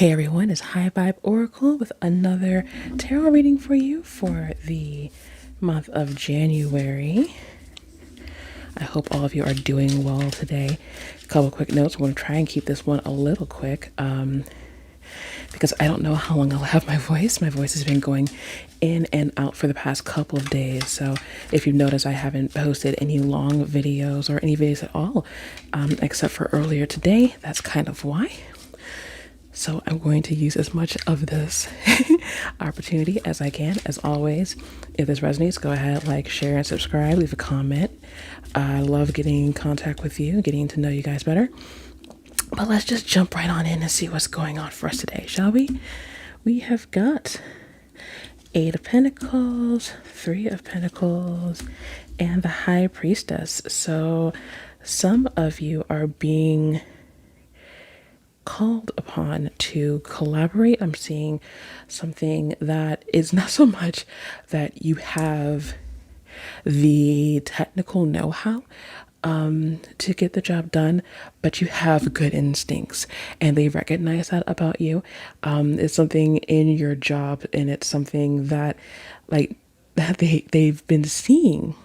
Hey everyone, it's High Vibe Oracle with another tarot reading for you for the month of January. I hope all of you are doing well today. A couple quick notes. I'm going to try and keep this one a little quick because I don't know how long I'll have my voice. My voice has been going in and out for the past couple of days. So if you notice, I haven't posted any long videos or any videos at all except for earlier today. That's kind of why. So I'm going to use as much of this opportunity as I can. As always, if this resonates, go ahead, like, share, and subscribe. Leave a comment. I love getting in contact with you, getting to know you guys better. But let's just jump right on in and see what's going on for us today, shall we? We have got 8 of Pentacles, 3 of Pentacles, and the High Priestess. So some of you are being called upon to collaborate. I'm seeing something that is not so much that you have the technical know-how to get the job done, but you have good instincts and they recognize that about you. It's something in your job, and it's something that that they've been seeing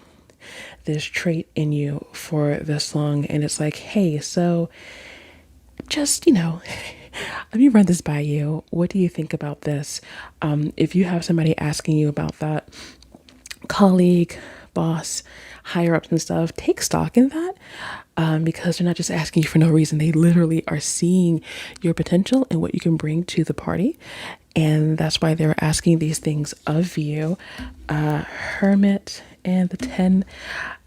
this trait in you for this long, and it's like, hey, so just, let me run this by you. What do you think about this? If you have somebody asking you about that, colleague, boss, higher ups and stuff, take stock in that because they're not just asking you for no reason. They literally are seeing your potential and what you can bring to the party. And that's why they're asking these things of you. Hermit and the 10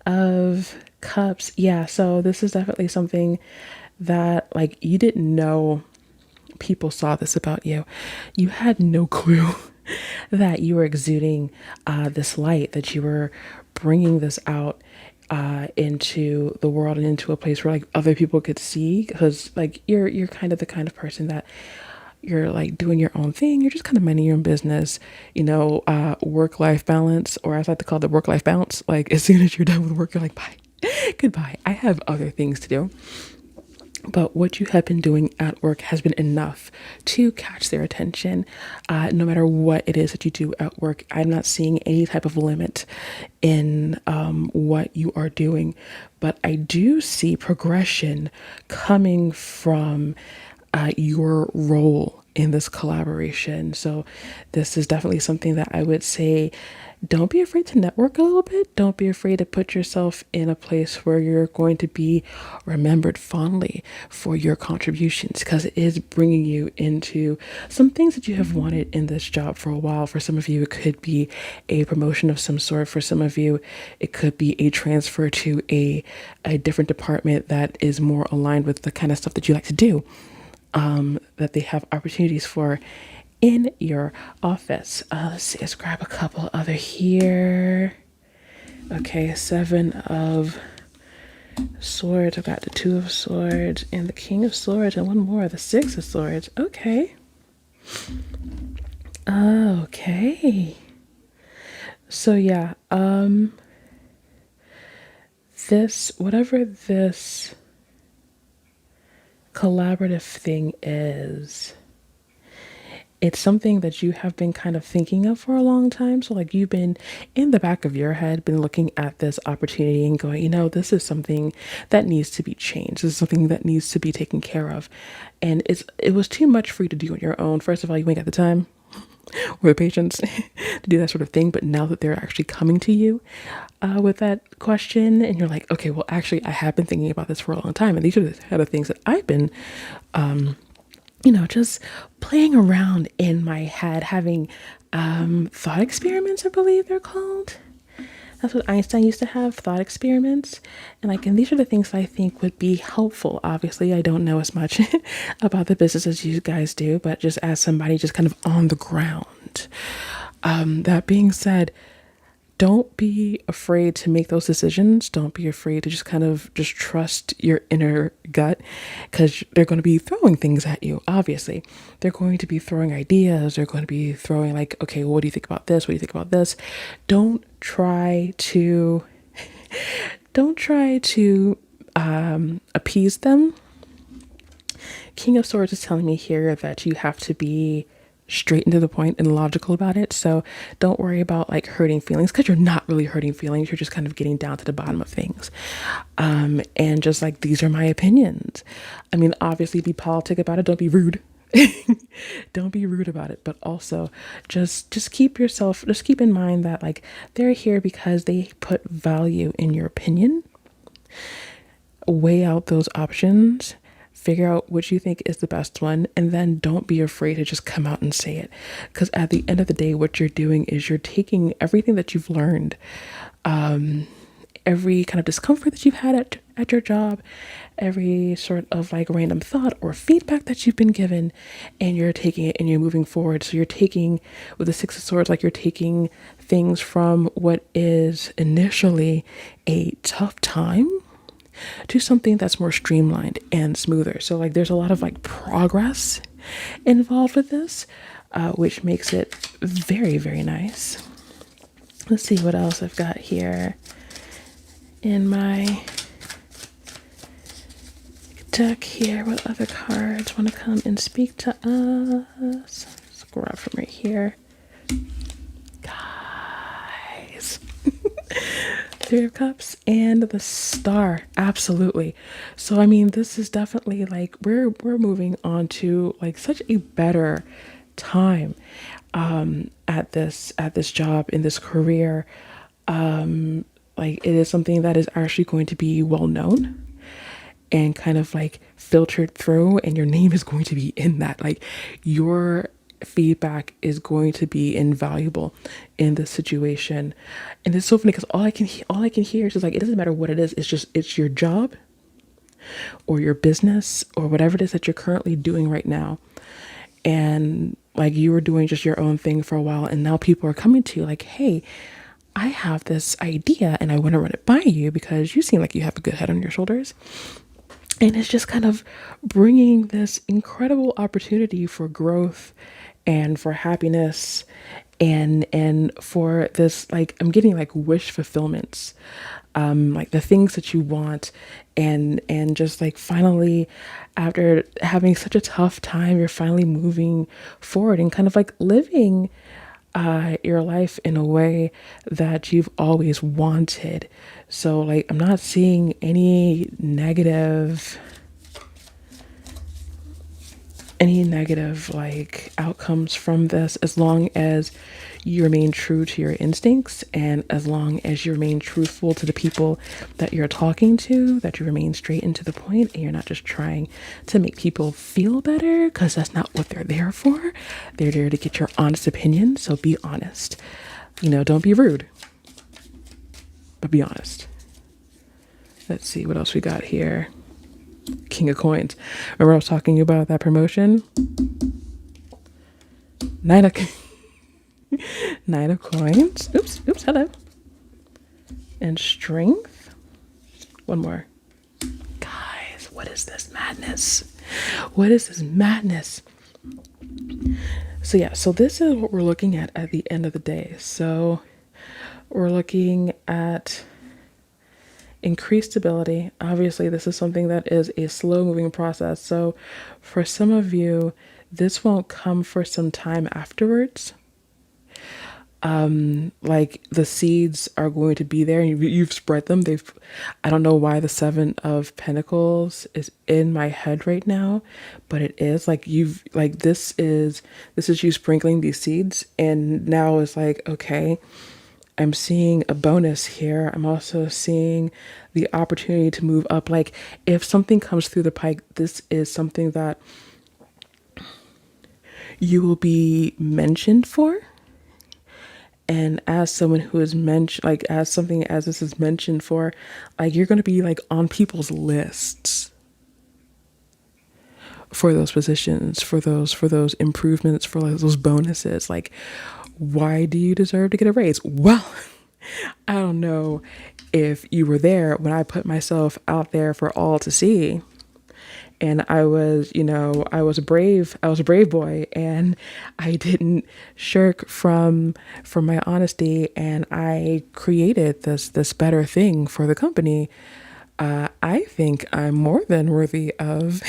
of Cups. Yeah, so this is definitely something that you didn't know people saw this about you. You had no clue that you were exuding this light, that you were bringing this out into the world and into a place where other people could see, because you're kind of the kind of person that you're doing your own thing. You're just kind of minding your own business, work-life balance, or as I like to call it, work-life bounce. As soon as you're done with work, you're like, bye, goodbye. I have other things to do. But what you have been doing at work has been enough to catch their attention. No matter what it is that you do at work, I'm not seeing any type of limit in what you are doing. But I do see progression coming from your role in this collaboration. So this is definitely something that I would say, don't be afraid to network a little bit. Don't be afraid to put yourself in a place where you're going to be remembered fondly for your contributions, because it is bringing you into some things that you have wanted in this job for a while. For some of you, it could be a promotion of some sort. For some of you, it could be a transfer to a different department that is more aligned with the kind of stuff that you like to do, that they have opportunities for in your office. Let's see, let's grab a couple other here. Okay, 7 of Swords. I've got the 2 of Swords and the King of Swords, and one more, the 6 of Swords. Okay. Okay. So yeah, whatever this collaborative thing is, it's something that you have been kind of thinking of for a long time. So you've been in the back of your head, been looking at this opportunity and going, this is something that needs to be changed. This is something that needs to be taken care of. And it was too much for you to do on your own. First of all, you ain't got the time or the patience to do that sort of thing. But now that they're actually coming to you with that question, and you're like, okay, well, actually, I have been thinking about this for a long time. And these are the kind of things that I've been just playing around in my head, having thought experiments, I believe they're called. That's what Einstein used to have, thought experiments. And these are the things I think would be helpful. Obviously, I don't know as much about the business as you guys do, but just as somebody just kind of on the ground. That being said, don't be afraid to make those decisions. Don't be afraid to just trust your inner gut, because they're going to be throwing things at you. Obviously, they're going to be throwing ideas. They're going to be throwing okay, well, what do you think about this? What do you think about this? Don't try to appease them. King of Swords is telling me here that you have to be straight and to the point and logical about it. So don't worry about like hurting feelings, because you're not really hurting feelings. You're just kind of getting down to the bottom of things. And just like, these are my opinions. I mean, obviously be politic about it. Don't be rude. Don't be rude about it, but also just keep in mind that like, they're here because they put value in your opinion. Weigh out those options, figure out which you think is the best one, and then don't be afraid to just come out and say it. Because at the end of the day, what you're doing is you're taking everything that you've learned, every kind of discomfort that you've had at your job, every sort of like random thought or feedback that you've been given, and you're taking it and you're moving forward. So you're taking, with the Six of Swords, like you're taking things from what is initially a tough time to something that's more streamlined and smoother. So like, there's a lot of like progress involved with this, which makes it very, very nice. Let's see what else I've got here in my deck here. What other cards want to come and speak to us? Let's grab from right here. Guys. Three of Cups and the Star. Absolutely. So I mean, this is definitely like, we're moving on to like such a better time at this job, in this career. Like, it is something that is actually going to be well known and kind of like filtered through, and your name is going to be in that. Like, your feedback is going to be invaluable in this situation. And it's so funny because all I can hear is just like, it doesn't matter what it is, it's your job or your business or whatever it is that you're currently doing right now. And like, you were doing just your own thing for a while, and now people are coming to you like, hey, I have this idea and I want to run it by you because you seem like you have a good head on your shoulders. And it's just kind of bringing this incredible opportunity for growth and for happiness, and for this, like, I'm getting like wish fulfillments, like the things that you want, and just like, finally, after having such a tough time, you're finally moving forward and kind of like living your life in a way that you've always wanted. So like, I'm not seeing any negative like outcomes from this, as long as you remain true to your instincts, and as long as you remain truthful to the people that you're talking to, that you remain straight and to the point, and you're not just trying to make people feel better, because that's not what they're there for. They're there to get your honest opinion. So be honest. You know, don't be rude, but be honest. Let's see what else we got here. King of Coins. Remember I was talking about that promotion? Nine of Coins. Oops, hello. And Strength. One more. Guys, what is this madness? What is this madness? So yeah, so this is what we're looking at the end of the day. So we're looking at increased stability. Obviously, this is something that is a slow moving process. So for some of you, this won't come for some time afterwards. Like, the seeds are going to be there, and you've spread them. I don't know why the Seven of Pentacles is in my head right now, but it is like, this is you sprinkling these seeds, and now it's like, okay, I'm seeing a bonus here. I'm also seeing the opportunity to move up. Like, if something comes through the pike, this is something that you will be mentioned for. And as someone who is mentioned, like, as something as this is mentioned for, like, you're going to be like on people's lists for those positions, for those improvements, for like those bonuses. Like, why do you deserve to get a raise? Well, I don't know if you were there when I put myself out there for all to see. And I was a brave boy, and I didn't shirk from my honesty, and I created this better thing for the company. I think I'm more than worthy of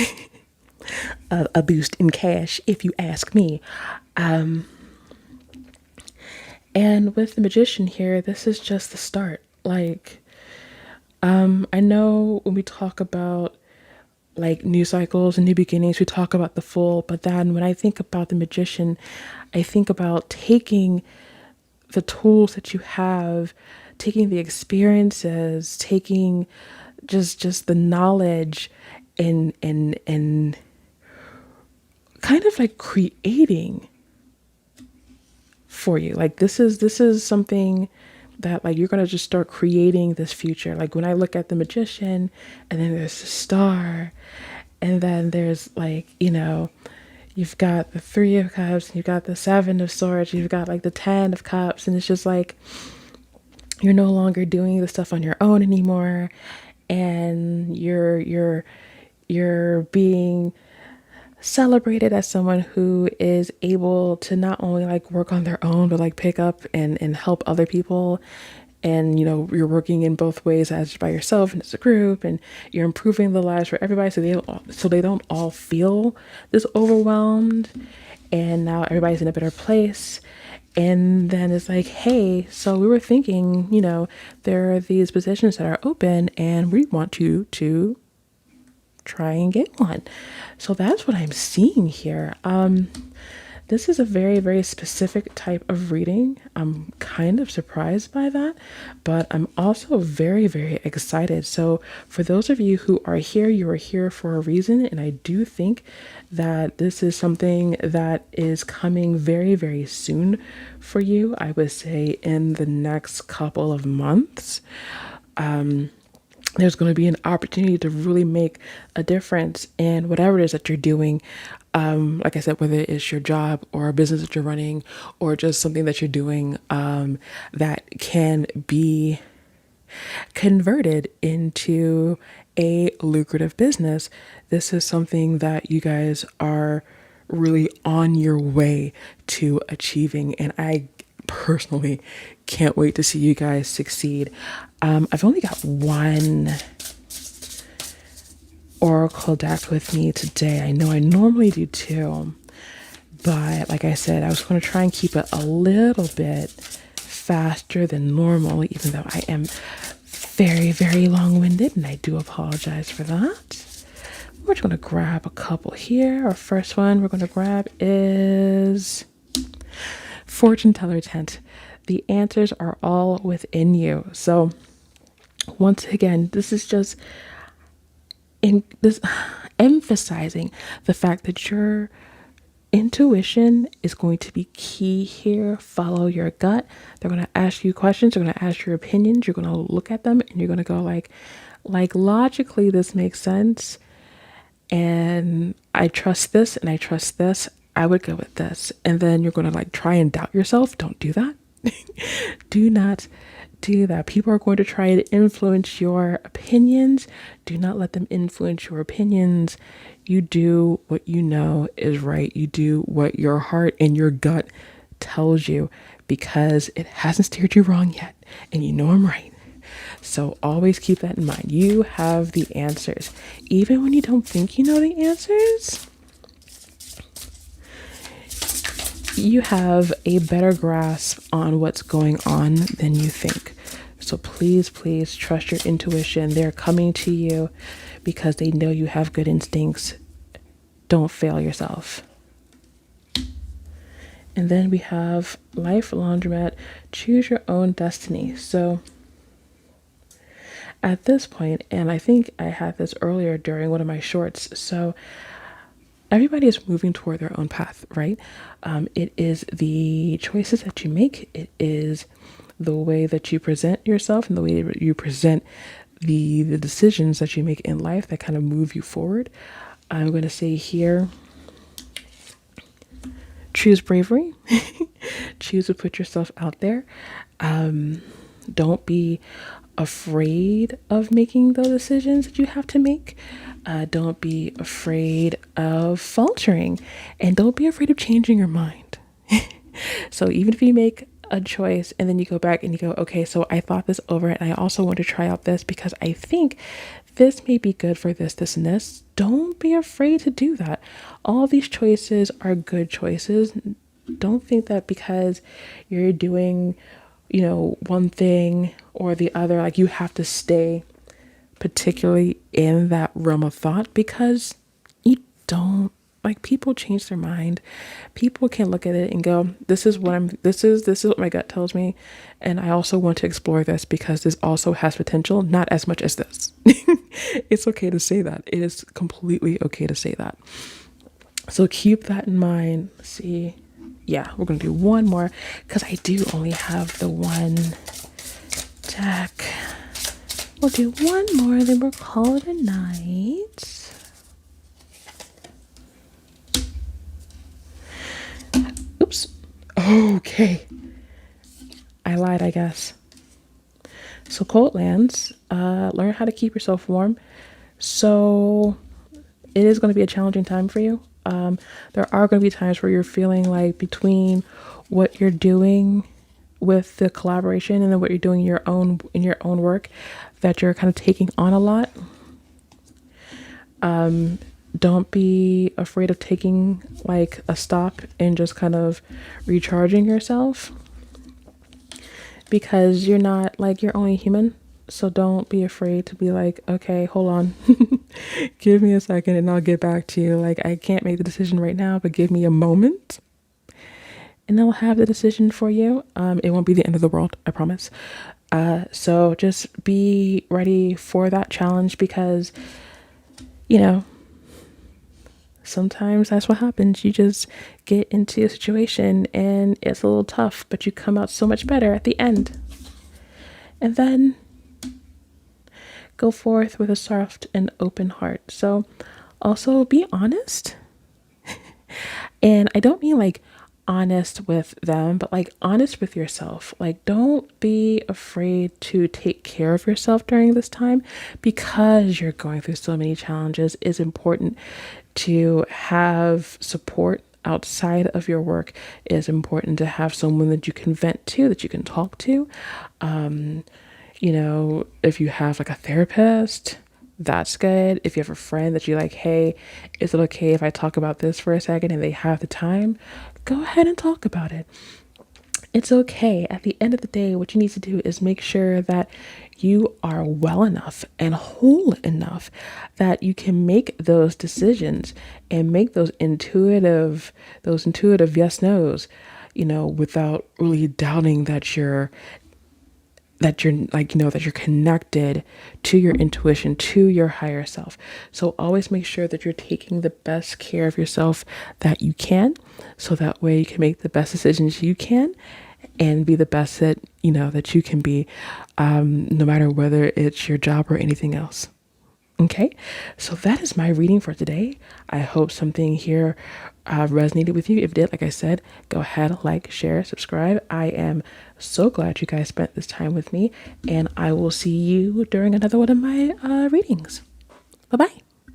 a boost in cash, if you ask me. And with the magician here, this is just the start. Like, I know when we talk about like new cycles and new beginnings, we talk about the full, but then when I think about the magician, I think about taking the tools that you have, taking the experiences, taking just the knowledge and kind of like creating for you. Like this is something that like you're gonna just start creating this future. Like when I look at the magician and then there's the star and then there's like, you've got the three of cups and you've got the seven of swords, you've got like the 10 of cups, and it's just like you're no longer doing the stuff on your own anymore, and you're being celebrated as someone who is able to not only like work on their own but like pick up and help other people. And you're working in both ways, as by yourself and as a group, and you're improving the lives for everybody, so they don't all feel this overwhelmed, and now everybody's in a better place. And then it's like, hey, so we were thinking, there are these positions that are open and we want you to try and get one. So that's what I'm seeing here. This is a very, very specific type of reading. I'm kind of surprised by that, but I'm also very, very excited. So for those of you who are here, you are here for a reason. And I do think that this is something that is coming very, very soon for you. I would say in the next couple of months. There's going to be an opportunity to really make a difference in whatever it is that you're doing. Like I said, whether it's your job or a business that you're running or just something that you're doing that can be converted into a lucrative business. This is something that you guys are really on your way to achieving. And I personally can't wait to see you guys succeed. I've only got one oracle deck with me today. I know I normally do two, but like I said, I was going to try and keep it a little bit faster than normal, even though I am very, very long-winded, and I do apologize for that. We're just going to grab a couple here. Our first one we're going to grab is Fortune Teller Tent. The answers are all within you. So once again, this is just in this emphasizing the fact that your intuition is going to be key here. Follow your gut. They're going to ask you questions. They're going to ask your opinions. You're going to look at them and you're going to go like logically, this makes sense. And I trust this and I trust this. I would go with this. And then you're going to like try and doubt yourself. Don't do that. Do not do that. People are going to try to influence your opinions. Do not let them influence your opinions. You do what you know is right. You do what your heart and your gut tells you, because it hasn't steered you wrong yet. And you know I'm right. So always keep that in mind. You have the answers. Even when you don't think you know the answers, you have a better grasp on what's going on than you think. So please, please trust your intuition. They're coming to you because they know you have good instincts. Don't fail yourself. And then we have Life Laundromat, choose your own destiny. So at this point, and I think I had this earlier during one of my shorts, so everybody is moving toward their own path, right? It is the choices that you make. It is the way that you present yourself and the way that you present the decisions that you make in life that kind of move you forward. I'm going to say here, choose bravery. Choose to put yourself out there. Don't be afraid of making the decisions that you have to make. Don't be afraid of faltering, and don't be afraid of changing your mind. So even if you make a choice and then you go back and you go, okay, so I thought this over and I also want to try out this because I think this may be good for this, and this. Don't be afraid to do that. All these choices are good choices. Don't think that because you're doing, one thing or the other, like you have to stay particularly in that realm of thought, because you don't. Like, people change their mind. People can look at it and go, this is what my gut tells me, and I also want to explore this because this also has potential, not as much as this. It's okay to say that. It is completely okay to say that. So keep that in mind. Let's see. Yeah, we're gonna do one more because I do only have the one deck. We'll do one more, then we'll call it a night. Oops. Okay. I lied, I guess. So cold lands, learn how to keep yourself warm. So it is going to be a challenging time for you. There are going to be times where you're feeling like between what you're doing with the collaboration and then what you're doing in your own work, that you're kind of taking on a lot. Don't be afraid of taking like a stop and just kind of recharging yourself, because you're only human. So don't be afraid to be like, okay, hold on. Give me a second and I'll get back to you. Like, I can't make the decision right now, but give me a moment and I'll have the decision for you. It won't be the end of the world, I promise. So just be ready for that challenge, because, sometimes that's what happens. You just get into a situation and it's a little tough, but you come out so much better at the end. And then go forth with a soft and open heart. So also be honest. And I don't mean like honest with them, but like honest with yourself. Like, don't be afraid to take care of yourself during this time, because you're going through so many challenges. It's important to have support outside of your work. It is important to have someone that you can vent to, that you can talk to. If you have like a therapist, that's good. If you have a friend that you're like, hey, is it okay if I talk about this for a second, and they have the time, go ahead and talk about it. It's okay. At the end of the day, what you need to do is make sure that you are well enough and whole enough that you can make those decisions and make those intuitive yes nos, without really doubting that you're connected to your intuition, to your higher self. So always make sure that you're taking the best care of yourself that you can, so that way you can make the best decisions you can and be the best that you can be, no matter whether it's your job or anything else. Okay, so that is my reading for today. I hope something here resonated with you. If it did, like I said, go ahead, like, share, subscribe. I am so glad you guys spent this time with me, and I will see you during another one of my readings. Bye-bye.